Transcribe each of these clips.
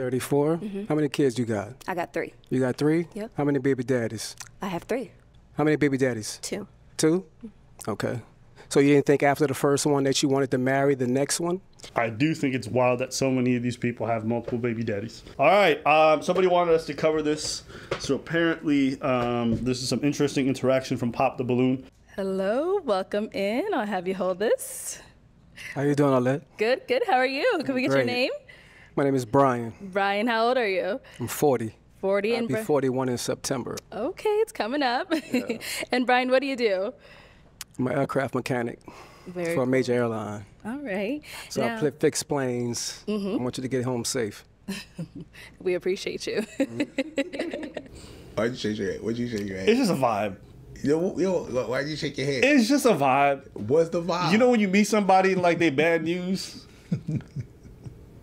34? How many kids you got? I got 3. You got 3? Yep. How many baby daddies? I have 3. How many baby daddies? 2. 2? Okay. So you didn't think after the first one that you wanted to marry the next one? I do think it's wild that so many of these people have multiple baby daddies. All right, somebody wanted us to cover this. So apparently this is some interesting interaction from Pop the Balloon. Hello, welcome in. I'll have you hold this. How you doing, Alette? Good, good. How are you? Can we get your name? My name is Brian. Brian, how old are you? I'm 40. 40 I'll be 41 in September. Okay, it's coming up. Yeah. And Brian, what do you do? I'm an aircraft mechanic for a major airline. All right. So now, I fix planes. I want you to get home safe. we appreciate you. Why'd you shake your head? What'd you shake your head? It's just a vibe. Yo, why'd you shake your head? It's just a vibe. What's the vibe? You know when you meet somebody and like they bad news?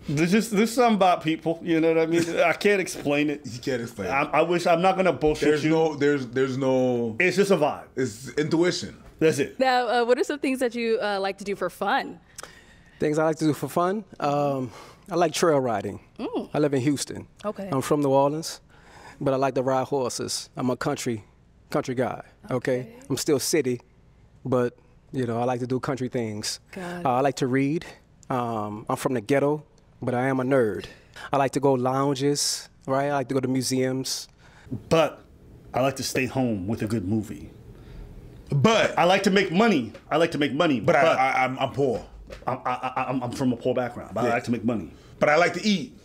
There's something about people, you know what I mean? I can't explain it. You can't explain it. I wish, I'm not gonna bullshit you. There's no. It's just a vibe. It's intuition. That's it. Now, what are some things that you like to do for fun? Things I like to do for fun? I like trail riding. I live in Houston. Okay. I'm from New Orleans, but I like to ride horses. I'm a country guy, okay? I'm still city, but, you know, I like to do country things. I like to read. I'm from the ghetto, but I am a nerd. I like to go lounges, right? I like to go to museums. But I like to stay home with a good movie. But I like to make money. But I'm poor. I'm from a poor background, but I like to make money. But I like to eat,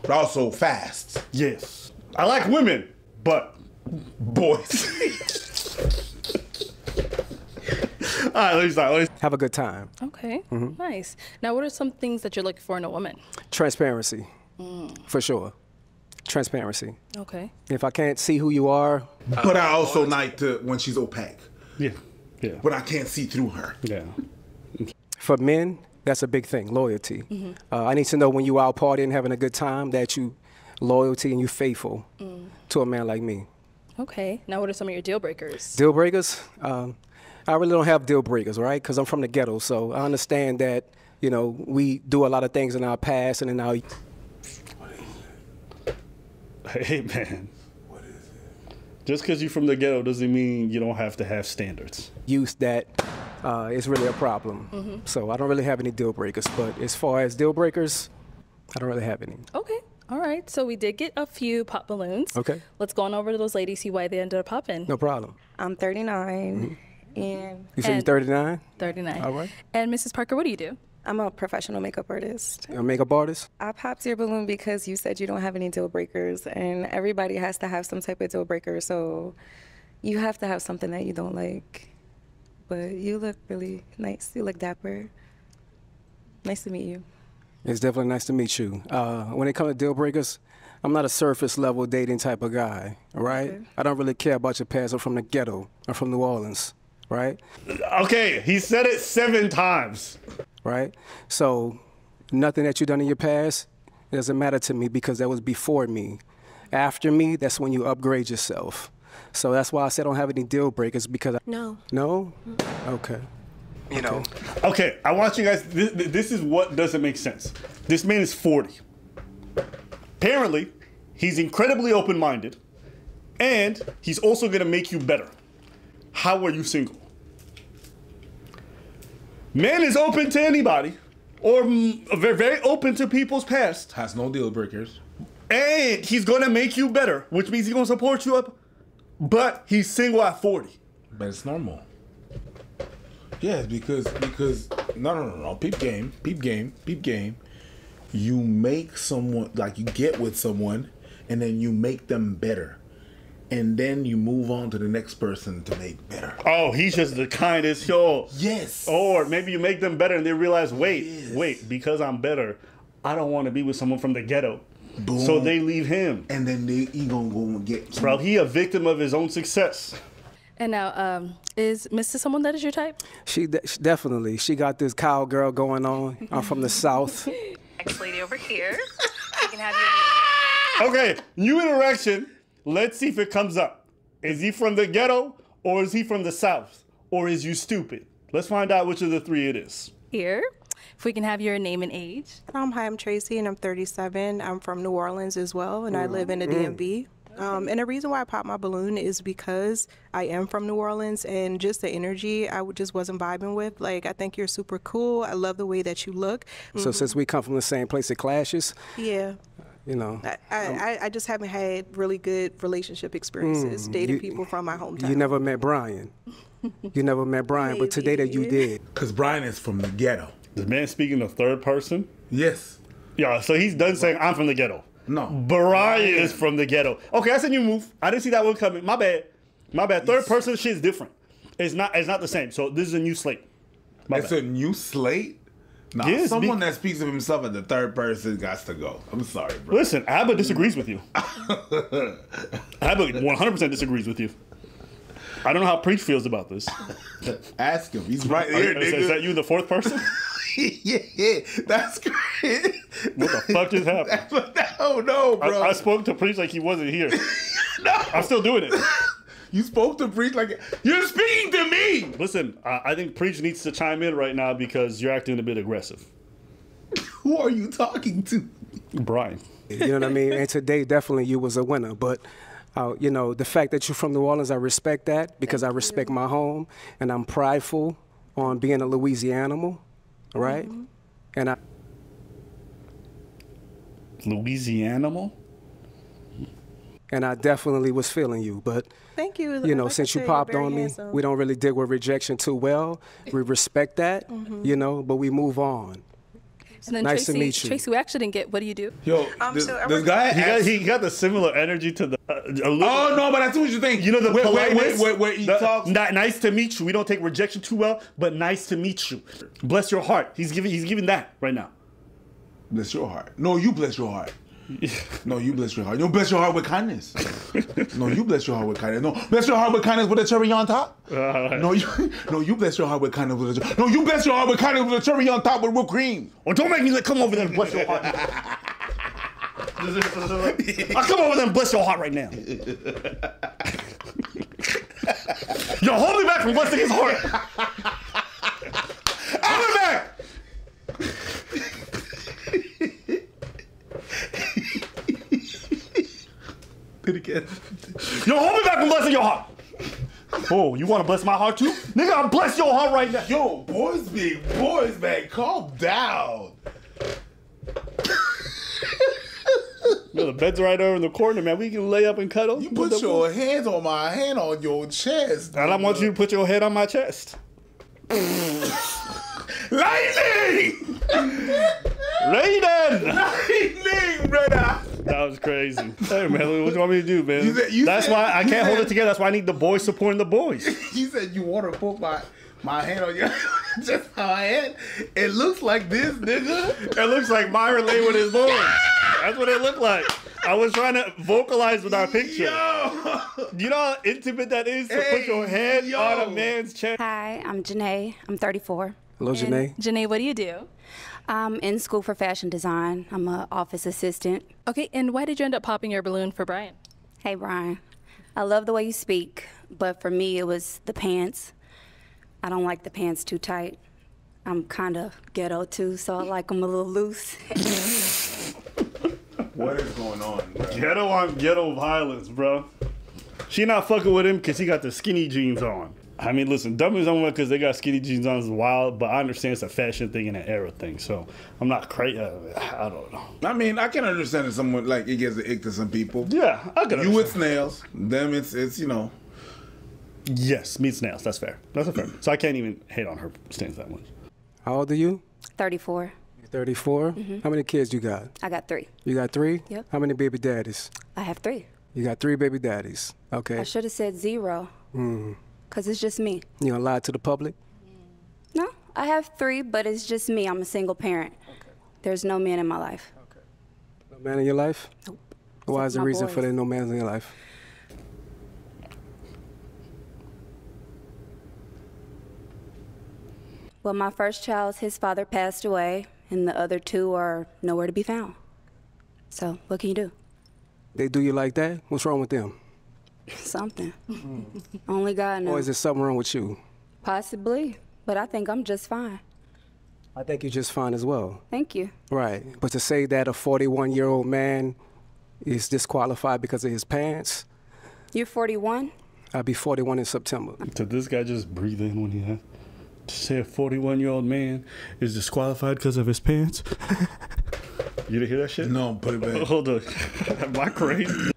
but also fast. Yes. I like women, but boys. All right, let me start. Have a good time. Okay, nice. Now, what are some things that you're looking for in a woman? Transparency, for sure. Transparency. Okay. If I can't see who you are. But I also like to when she's opaque. Yeah, yeah. When I can't see through her. Yeah. For men, that's a big thing, loyalty. I need to know when you out partying, having a good time, that you loyalty and you faithful to a man like me. Okay. Now, what are some of your deal breakers? Deal breakers? I really don't have deal breakers, right? Because I'm from the ghetto, so I understand that, you know, we do a lot of things in our past and in our... Hey, man. What is it? Just because you're from the ghetto doesn't mean you don't have to have standards. Use that is really a problem. So I don't really have any deal breakers. But as far as deal breakers, I don't really have any. Okay. All right. So we did get a few pop balloons. Okay. Let's go on over to those ladies, see why they ended up popping. No problem. I'm 39. And You said you're 39? 39. All right. And Mrs. Parker, what do you do? I'm a professional makeup artist. A makeup artist? I popped your balloon because you said you don't have any deal breakers, and everybody has to have some type of deal breaker, so you have to have something that you don't like. But you look really nice. You look dapper. Nice to meet you. It's definitely nice to meet you. When it comes to deal breakers, I'm not a surface level dating type of guy, right? Okay. I don't really care about your past. I'm from the ghetto. I'm from New Orleans, right? Okay, he said it 7 times. Right? So nothing that you've done in your past, it doesn't matter to me because that was before me. After me, that's when you upgrade yourself. So that's why I said I don't have any deal breakers because No. No? Okay. You know. Okay, I want you guys, this is what doesn't make sense. This man is 40. Apparently, he's incredibly open-minded, and he's also gonna make you better. How are you single? Man is open to anybody, or very, very open to people's past. Has no deal breakers. And he's gonna make you better, which means he's gonna support you up, but he's single at 40. But it's normal. Yes, because no. Peep game. You make someone, like you get with someone, and then you make them better. And then you move on to the next person to make better. Oh, he's just the kindest, yo. Yes. Or maybe you make them better and they realize, wait, because I'm better, I don't want to be with someone from the ghetto. Boom. So they leave him. And then he gonna go and get you. Bro, he a victim of his own success. And now, is Mr. someone that is your type? She definitely. She got this cowgirl going on. I'm from the South. Next lady over here. We can have you. Okay, new interaction. Let's see if it comes up. Is he from the ghetto, or is he from the South, or is you stupid? Let's find out which of the 3 it is. Here. If we can have your name and age. Hi, I'm Tracy, and I'm 37. I'm from New Orleans as well, and I live in the DMV. And the reason why I popped my balloon is because I am from New Orleans, and just the energy just wasn't vibing with. Like, I think you're super cool. I love the way that you look. So since we come from the same place, it clashes? Yeah. You know, I just haven't had really good relationship experiences dating people from my hometown. You never met Brian. You never met Brian, but today that you did. Because Brian is from the ghetto. The man speaking of third person? Yes. Yeah, so he's done saying, I'm from the ghetto. No. Brian is from the ghetto. Okay, that's a new move. I didn't see that one coming. My bad. My bad. Third person shit is different. It's not the same. So this is a new slate. It's a new slate? Nah, yes, someone that speaks of himself as the third person got to go. I'm sorry, bro. Listen, Abba disagrees with you. Abba 100% disagrees with you. I don't know how Preach feels about this. Ask him. He's right here, nigga. Is that you, the fourth person? Yeah, that's great. What the fuck just happened? No, bro. I spoke to Preach like he wasn't here. No. I'm still doing it. You spoke to Preach like you're speaking to me. Listen, I think Preach needs to chime in right now because you're acting a bit aggressive. Who are you talking to? Brian. You know what I mean? And today, definitely, you was a winner. But, you know, the fact that you're from New Orleans, I respect that because I respect my home. And I'm prideful on being a Louisianimal, right? And Louisianimal? And I definitely was feeling you. But, thank you. You know, like since you you're popped very on me, handsome. we don't really deal with rejection too well. We respect that, you know, but we move on. And then Nice Tracy, to meet you. Tracy, we actually didn't get, what do you do? Yo, this guy, he got the similar energy to the. Oh no, but I see what you think. You know the politeness. Where he talks. Nice to meet you. We don't take rejection too well, but nice to meet you. Bless your heart. He's giving that right now. Bless your heart. No, you bless your heart. No, you bless your heart. You bless your heart with kindness. No, you bless your heart with kindness. No, bless your heart with kindness with a cherry on top. No, you bless your heart with kindness with a. No, you bless your heart with kindness with a cherry on top with whipped cream. Or don't make me come over there and bless your heart. I'll come over there and bless your heart right now. Yo, hold me back from blessing his heart. Hold me back. Did it again. Yo, hold me back from blessing your heart. Oh, you want to bless my heart too? Nigga, I'll bless your heart right now. Yo, boys being boys, man. Calm down. Yo, the bed's right over in the corner, man. We can lay up and cuddle. You put your hands on my hand on your chest. And I want you to put your head on my chest. Lightning! Lightning, brother. That was crazy. Hey, man, what you want me to do, man? You said why I can't hold it together. That's why I need the boys supporting the boys. You said you want to put my hand on your just how I had. It looks like this, nigga. It looks like Myron lay with his boys. That's what it looked like. I was trying to vocalize with our picture. Yo. You know how intimate that is to put your hand on a man's chest? Hi, I'm Janae. I'm 34. Hello, Janae. Janae, what do you do? I'm in school for fashion design. I'm an office assistant. Okay, and why did you end up popping your balloon for Brian? Hey, Brian. I love the way you speak, but for me, it was the pants. I don't like the pants too tight. I'm kind of ghetto, too, so I like them a little loose. What is going on, bro? Ghetto on ghetto violence, bro. She not fucking with him because he got the skinny jeans on. I mean, listen, dummies on because they got skinny jeans on is wild, but I understand it's a fashion thing and an era thing, so I'm not crazy. I don't know. I mean, I can understand if someone, like, it gives an ick to some people. Yeah, I can understand. You with snails, them, it's you know. Yes, meat snails, that's fair. That's fair. So I can't even hate on her stance that much. How old are you? 34. You're 34? How many kids you got? I got 3. You got 3? Yep. How many baby daddies? I have 3. You got 3 baby daddies. Okay. I should have said 0. Because it's just me. You gonna lie to the public? No, I have 3, but it's just me. I'm a single parent. Okay. There's no man in my life. Okay. No man in your life? Nope. Why is the my reason boys. for there no man in your life? Well, my first child, his father passed away, and the other 2 are nowhere to be found. So, what can you do? They do you like that? What's wrong with them? Something. Only God knows. Or is there something wrong with you? Possibly, but I think I'm just fine. I think you're just fine as well. Thank you. Right. But to say that a 41-year-old man is disqualified because of his pants, You're 41? I'll be 41 in September. Did this guy just breathe in when he had to say a 41-year-old man is disqualified because of his pants? You didn't hear that shit? No, put it back. Hold on. Am I crazy?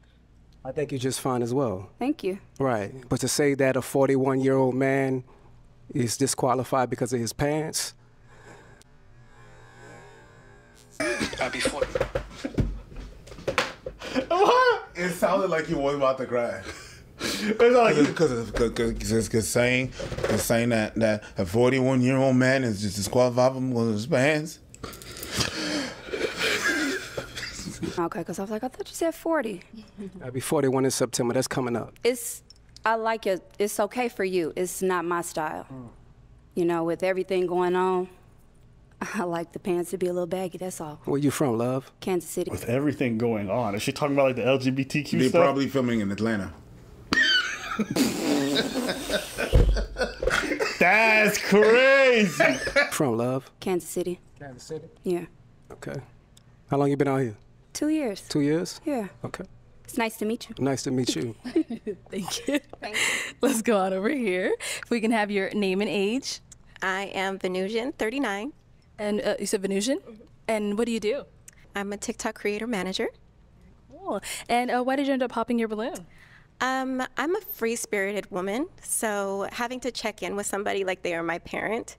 I think you're just fine as well. Thank you. Right. But to say that a 41-year-old man is disqualified because of his pants, I'll be 40. It sounded like he was about to cry. Because saying that a 41-year-old man is just disqualified from one of his pants. Okay, because I was like, I thought you said 40. I'll be 41 in September. That's coming up. I like it. It's okay for you. It's not my style. You know, with everything going on, I like the pants to be a little baggy, that's all. Where you from, love? Kansas City. With everything going on, is she talking about like the LGBTQ They're stuff? probably filming in Atlanta. That's crazy. From, love? Kansas City. Kansas City? Yeah. Okay. How long you been out here? 2 years. 2 years? Yeah. Okay. It's nice to meet you. Nice to meet you. Thank you. Let's go on over here. If we can have your name and age. I am Venusian, 39. And you said Venusian? And what do you do? I'm a TikTok creator manager. Cool. And why did you end up popping your balloon? I'm a free-spirited woman, so having to check in with somebody like they are my parent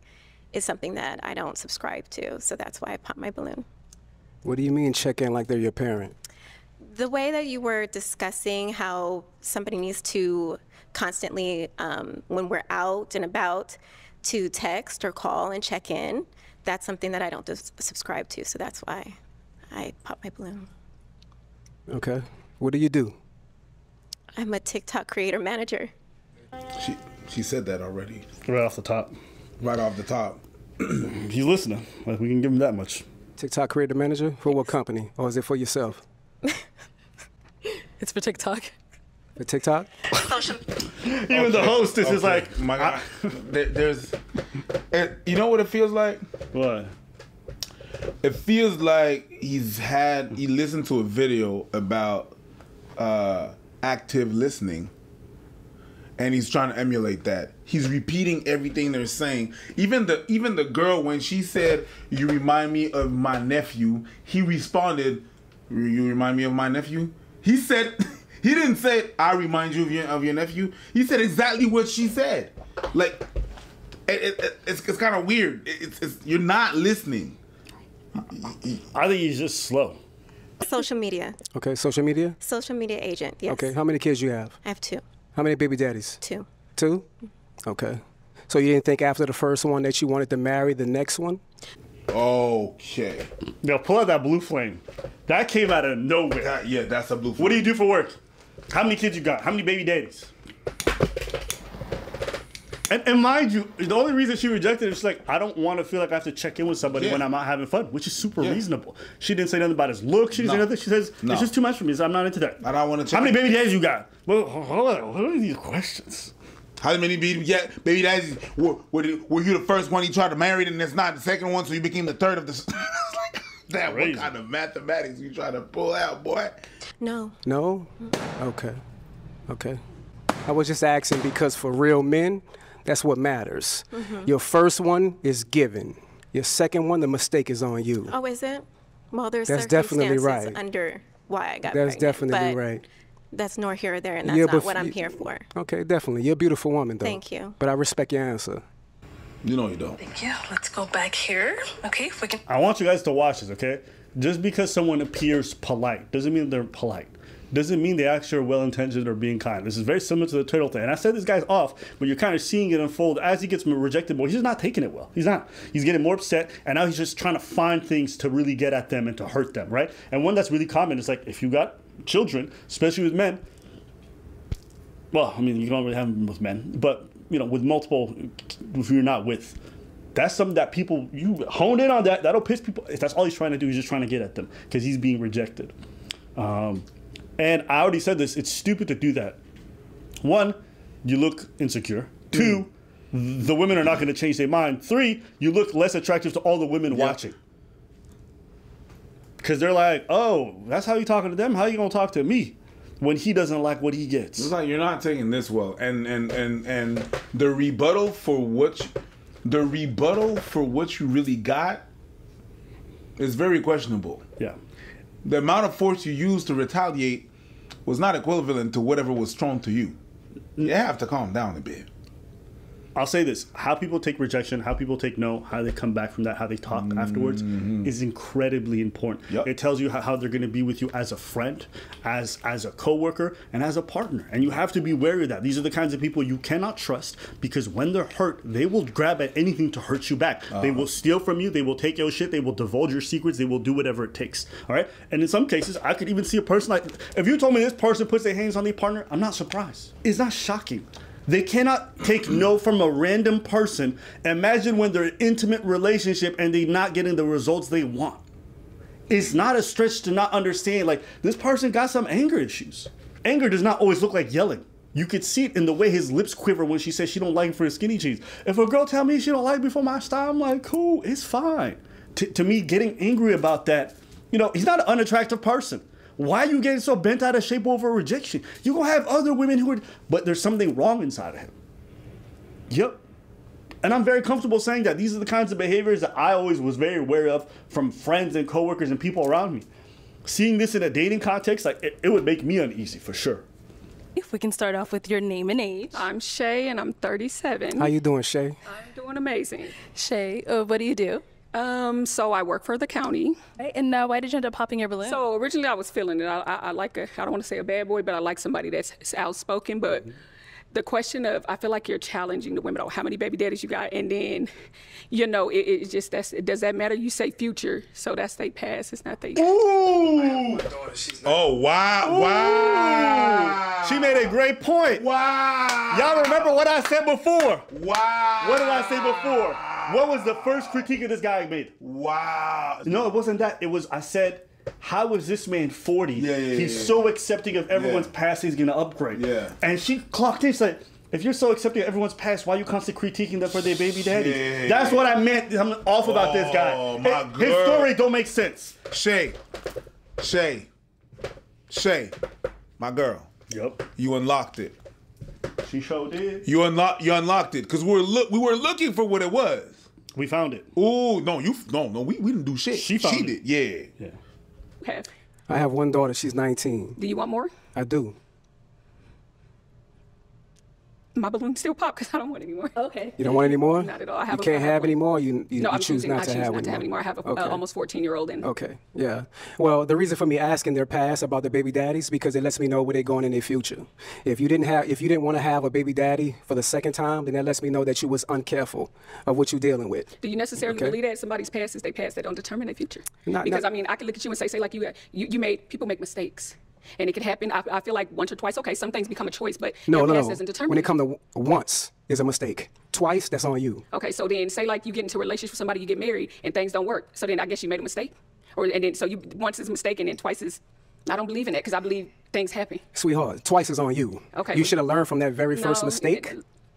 is something that I don't subscribe to, so that's why I pop my balloon. What do you mean check in like they're your parent? The way that you were discussing how somebody needs to constantly, when we're out and about, to text or call and check in, that's something that I don't subscribe to, so that's why I pop my balloon. Okay. What do you do? I'm a TikTok creator manager. She said that already. Right off the top. Right off the top. He's listening. Like, we can give him that much. TikTok creator manager? For what company? Or is it for yourself? It's for TikTok. For TikTok? Even the host is just like, my God. You know what it feels like? What? It feels like he listened to a video about active listening, and he's trying to emulate that. He's repeating everything they're saying. Even the girl, when she said, "You remind me of my nephew," he responded, "You remind me of my nephew?" He said, he didn't say, "I remind you of your nephew." He said exactly what she said. Like, it's kind of weird. You're not listening. I think he's just slow. Social media. Okay, social media? Social media agent, yes. Okay, how many kids you have? I have 2. How many baby daddies? 2. 2? Okay. So you didn't think after the first one that you wanted to marry the next one? Okay. Yo, pull out that blue flame. That came out of nowhere. Yeah, that's a blue flame. What do you do for work? How many kids you got? How many baby daddies? And mind you, the only reason she rejected it is like, I don't want to feel like I have to check in with somebody when I'm out having fun, which is super reasonable. She didn't say nothing about his look. She didn't say nothing. She says, it's just too much for me, so I'm not into that. I don't want to check. How many baby daddies you got? Well, hold on. What are these questions? How many baby daddies? Were you the first one he tried to marry, and it's not the second one, so you became the third of the... That what kind of mathematics you trying to pull out, boy? No. No? Okay. Okay. I was just asking because for real men, that's what matters. Mm-hmm. Your first one is given. Your second one, the mistake is on you. Oh, is it? Well, there's that's circumstances definitely right. under why I got That's pregnant, definitely but right. That's nor here or there, and that's not what I'm here for. Okay, definitely. You're a beautiful woman, though. Thank you. But I respect your answer. You know you don't. Thank you. Let's go back here. Okay, if we can. I want you guys to watch this, okay? Just because someone appears polite doesn't mean they're polite. Doesn't mean they actually are well-intentioned or being kind. This is very similar to the turtle thing. And I said this guy's off, but you're kind of seeing it unfold as he gets rejected. But he's just not taking it well. He's not. He's getting more upset, and now he's just trying to find things to really get at them and to hurt them, right? And one that's really common is like, if you got children, especially with men, well, I mean, you don't really have them with men, but, you know, with multiple, if you're not with, that's something that people, you hone in on that, that'll piss people. If that's all he's trying to do, he's just trying to get at them because he's being rejected. And I already said this, it's stupid to do that. One, you look insecure. Two, the women are not going to change their mind. 3, you look less attractive to all the women watching. Because they're like, oh, that's how you talking to them? How you going to talk to me when he doesn't like what he gets? It's like, you're not taking this well. And the rebuttal for what you really got is very questionable. Yeah. The amount of force you used to retaliate was not equivalent to whatever was thrown to you. You have to calm down a bit. I'll say this: how people take rejection, how people take no, how they come back from that, how they talk afterwards is incredibly important. Yep. It tells you how they're going to be with you as a friend, as a coworker, and as a partner. And you have to be wary of that. These are the kinds of people you cannot trust, because when they're hurt, they will grab at anything to hurt you back. They will steal from you. They will take your shit. They will divulge your secrets. They will do whatever it takes. All right. And in some cases, I could even see a person like, if you told me this person puts their hands on their partner, I'm not surprised. It's not shocking. They cannot take no from a random person. Imagine when they're in an intimate relationship and they're not getting the results they want. It's not a stretch to not understand, like, this person got some anger issues. Anger does not always look like yelling. You could see it in the way his lips quiver when she says she don't like him for his skinny jeans. If a girl tell me she don't like me for my style, I'm like, cool, it's fine. To me, getting angry about that, you know, he's not an unattractive person. Why are you getting so bent out of shape over rejection? You're going to have other women who are, but there's something wrong inside of him. Yep. And I'm very comfortable saying that these are the kinds of behaviors that I always was very aware of from friends and coworkers and people around me. Seeing this in a dating context, like, it would make me uneasy for sure. If we can start off with your name and age. I'm Shay, and I'm 37. How you doing, Shay? I'm doing amazing. Shay, what do you do? So I work for the county. Right, and why did you end up popping your balloon? So originally I was feeling it. I like I don't want to say a bad boy, but I like somebody that's outspoken. But the question of, I feel like you're challenging the women on how many baby daddies you got, and then, you know, it just, does that matter? You say future, so that's they past. It's not they. Ooh. Oh, wow. Wow. She made a great point. Wow. Y'all remember what I said before? Wow. What did I say before? What was the first critique of this guy made? Wow. No, it wasn't that. It was, I said, how is this man 40? He's so accepting of everyone's past, he's going to upgrade. Yeah. And she clocked in, she's like, if you're so accepting of everyone's past, why are you constantly critiquing them for their baby daddies? That's what I meant. I'm off about this guy. Oh, my His story don't make sense. Shay, my girl. Yep. You unlocked it. She sure did. You unlocked it, because we were looking for what it was. We found it. Ooh, no, we didn't do shit. She found it. Yeah. Okay. I have one daughter. She's 19. Do you want more? I do. My balloon still pop because I don't want any more. Okay. You don't want any more? Not at all. You can't have any more? You choose not to have any more. I have a almost 14-year-old. Okay, yeah. Well, the reason for me asking their past about their baby daddies, because it lets me know where they're going in their future. If you didn't want to have a baby daddy for the second time, then that lets me know that you was uncareful of what you're dealing with. Do you necessarily believe that somebody's past is their past that don't determine their future? Because I mean, I can look at you and say like people make mistakes. And it can happen. I feel like once or twice, okay, some things become a choice, but your past doesn't determine. When it comes to once, is a mistake. Twice, that's on you. Okay, so then say like you get into a relationship with somebody, you get married, and things don't work. So then I guess you made a mistake, and then so you once is a mistake, and then twice is. I don't believe in that because I believe things happen. Sweetheart, twice is on you. Okay. You should have learned from that very first mistake.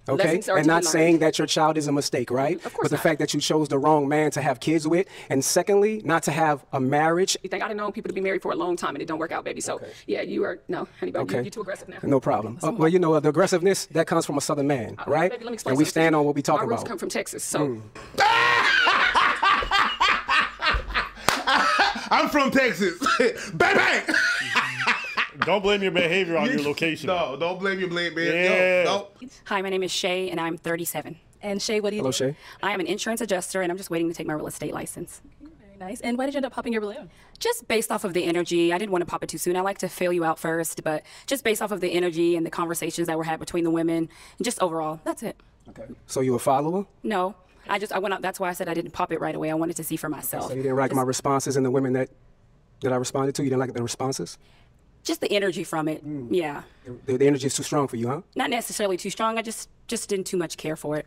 Okay, and not saying that your child is a mistake, right? Of course but the not. fact that you chose the wrong man to have kids with, and secondly, not to have a marriage. You think I've known people to be married for a long time and it don't work out, baby. So yeah, you are honey, okay. you're too aggressive now. No problem. Well, you know, the aggressiveness that comes from a Southern man, right? Baby, let me explain and we something. stand on what we talk My roots about. come from Texas, so. I'm from Texas. Bang bang. Don't blame your behavior on your location. No, don't blame your behavior. Yeah. No. Hi, my name is Shay, and I'm 37. And Shay, what do you do? Hello, Shay. I am an insurance adjuster, and I'm just waiting to take my real estate license. Very nice. And why did you end up popping your balloon? Just based off of the energy. I didn't want to pop it too soon. I like to feel you out first, but just based off of the energy and the conversations that were had between the women, and just overall, that's it. Okay. So you a follower? No, I went out. That's why I said I didn't pop it right away. I wanted to see for myself. So you didn't like my responses and the women that I responded to? You didn't like the responses? Just the energy from it, yeah. The energy is too strong for you, huh? Not necessarily too strong. I just didn't too much care for it.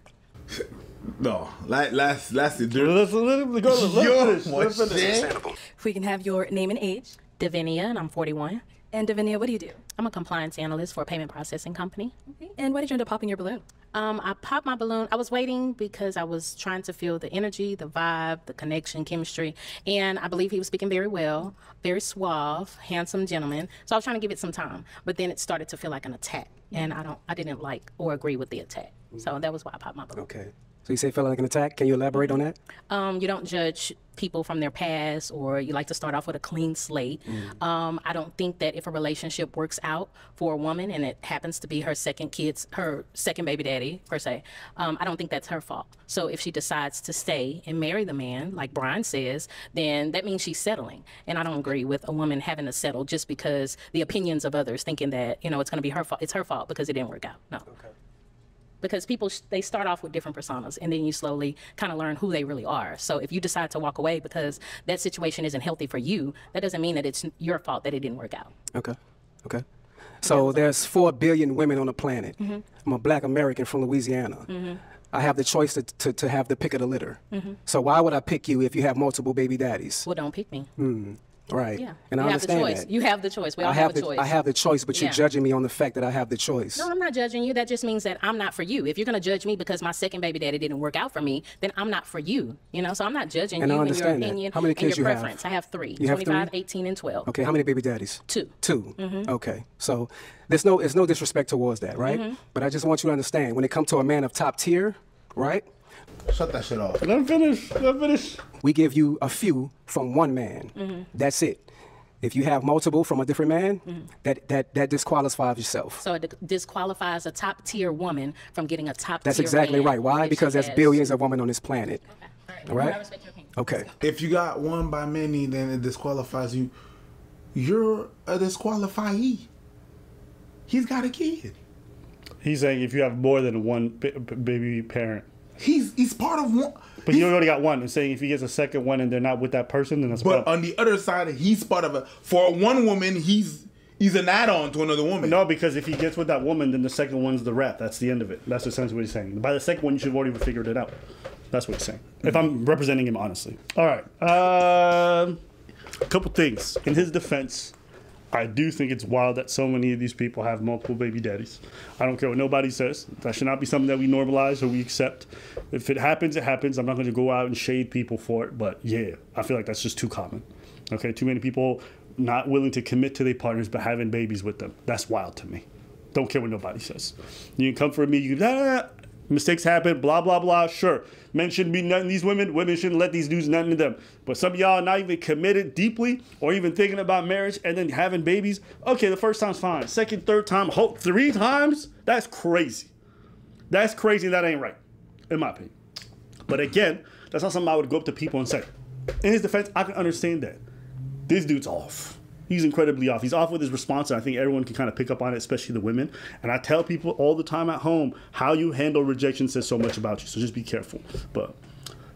No, let's Let's finish. If we can have your name and age. Davinia, and I'm 41. And Davinia, what do you do? I'm a compliance analyst for a payment processing company. Okay. And why did you end up popping your balloon? I popped my balloon. I was waiting because I was trying to feel the energy, the vibe, the connection, chemistry, and I believe he was speaking very well, very suave, handsome gentleman. So I was trying to give it some time, but then it started to feel like an attack, and I didn't like or agree with the attack. So that was why I popped my balloon. Okay. So you say it felt like an attack. Can you elaborate on that? You don't judge people from their past, or you like to start off with a clean slate. I don't think that if a relationship works out for a woman and it happens to be her second baby daddy, per se, I don't think that's her fault. So if she decides to stay and marry the man, like Brian says, then that means she's settling. And I don't agree with a woman having to settle just because the opinions of others thinking that, it's going to be her fault. It's her fault because it didn't work out. No. Okay. Because people, they start off with different personas, and then you slowly kind of learn who they really are. So if you decide to walk away because that situation isn't healthy for you, that doesn't mean that it's your fault that it didn't work out. Okay. Okay. So there's 4 billion women on the planet. I'm a black American from Louisiana. I have the choice to have the pick of the litter. So why would I pick you if you have multiple baby daddies? Well, don't pick me. Right. Yeah. And I understand that. You have the choice. We all have a choice. I have the choice, but you're judging me on the fact that I have the choice. No, I'm not judging you. That just means that I'm not for you. If you're going to judge me because my second baby daddy didn't work out for me, then I'm not for you. So I'm not judging you and your opinion How many kids and your you preference. have? I have 3, you 25, have 3? 18, and 12. Okay, how many baby daddies? 2. 2. Okay, so there's no disrespect towards that, right? But I just want you to understand, when it comes to a man of top tier, right? Shut that shit off. Let him finish. Let him finish. We give you a few from one man. That's it. If you have multiple from a different man, that disqualifies yourself. So it disqualifies a top tier woman from getting a top tier That's exactly man right. Why? Because there's billions of women on this planet. Okay. All right? I respect your opinion. Okay. If you got one by many, then it disqualifies you. You're a disqualifiee. He's got a kid. He's saying if you have more than one baby parent. He's part of one. But you already got one. And saying if he gets a second one and they're not with that person, then that's. But on the other side, he's part of it. For one woman, he's an add-on to another woman. No, because if he gets with that woman, then the second one's the rep. That's the end of it. That's essentially what he's saying. By the second one, you should have already figured it out. That's what he's saying. If I'm representing him honestly. All right. A couple things in his defense. I do think it's wild that so many of these people have multiple baby daddies. I don't care what nobody says. That should not be something that we normalize or we accept. If it happens, it happens. I'm not going to go out and shade people for it. But yeah, I feel like that's just too common. Okay, too many people not willing to commit to their partners but having babies with them. That's wild to me. Don't care what nobody says. You can come for me. You can, mistakes happen, blah, blah, blah. Sure. Men shouldn't be nutting these women. Women shouldn't let these dudes nut into them. But some of y'all not even committed deeply or even thinking about marriage and then having babies. Okay, the first time's fine. Second, third time, 3 times? That's crazy. That's crazy. That ain't right, in my opinion. But again, that's not something I would go up to people and say. In his defense, I can understand that. This dude's off. He's incredibly off. He's off with his response, and I think everyone can kind of pick up on it, especially the women. And I tell people all the time at home, how you handle rejection says so much about you, so just be careful. But,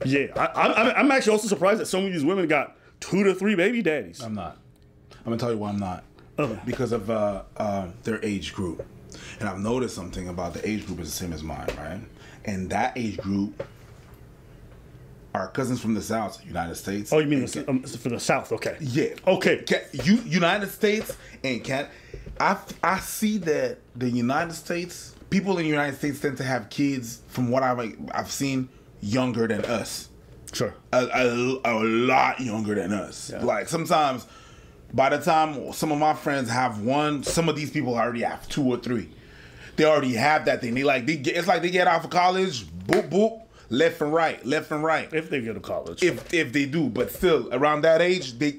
yeah, I'm actually also surprised that so many of these women got 2 to 3 baby daddies. I'm not. I'm going to tell you why I'm not. Okay. Because of their age group. And I've noticed something about the age group is the same as mine, right? And that age group, our cousins from the South, United States. Oh, you mean for the South? Okay. Yeah. Okay. United States and I see that the United States, people in the United States tend to have kids, from what I've seen, younger than us. Sure. A lot younger than us. Yeah. Like sometimes, by the time some of my friends have one, some of these people already have 2 or 3. They already have that thing. It's like they get out of college, boop boop. Left and right. If they go to college. If they do, but still around that age, they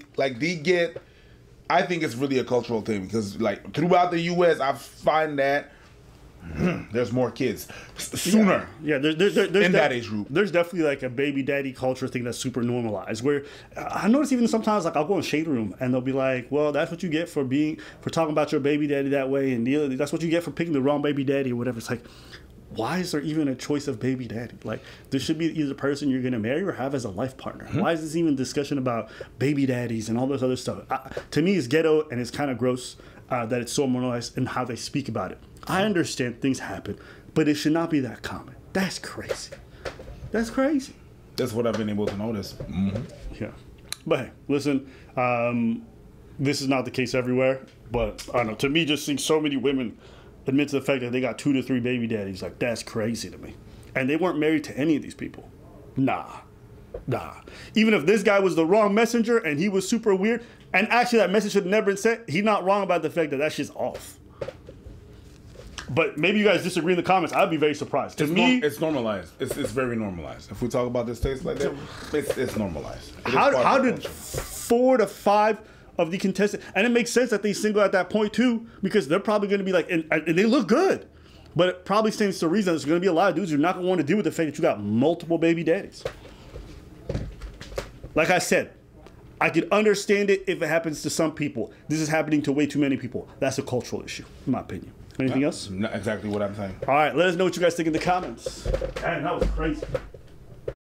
get. I think it's really a cultural thing because like throughout the U.S., I find that there's more kids sooner. Yeah, there's in that age group. There's definitely like a baby daddy culture thing that's super normalized. Where I notice even sometimes like I'll go in shade room and they'll be like, "Well, that's what you get for talking about your baby daddy that way, and that's what you get for picking the wrong baby daddy or whatever." It's like, why is there even a choice of baby daddy? Like, there should be either the person you're going to marry or have as a life partner. Why is this even discussion about baby daddies and all this other stuff? To me, it's ghetto and it's kind of gross that it's so normalized in how they speak about it. I understand things happen, but it should not be that common. That's crazy. That's crazy. That's what I've been able to notice. Yeah. But hey, listen, this is not the case everywhere, but I don't know. To me, just seeing so many women admit to the fact that they got 2 to 3 baby daddies. Like, that's crazy to me. And they weren't married to any of these people. Nah. Even if this guy was the wrong messenger and he was super weird, and actually that message should have never been sent, he's not wrong about the fact that that shit's off. But maybe you guys disagree in the comments. I'd be very surprised. To me, it's normalized. It's very normalized. If we talk about this taste like that, it's normalized. How did 4 to 5 of the contestants, and it makes sense that they single at that point too, because they're probably going to be like, and they look good, but it probably stands to reason there's going to be a lot of dudes who are not going to want to deal with the fact that you got multiple baby daddies. Like I said, I could understand it if it happens to some people. This is happening to way too many people. That's a cultural issue, in my opinion. Anything else? Not exactly what I'm saying. All right, let us know what you guys think in the comments. Man, that was crazy.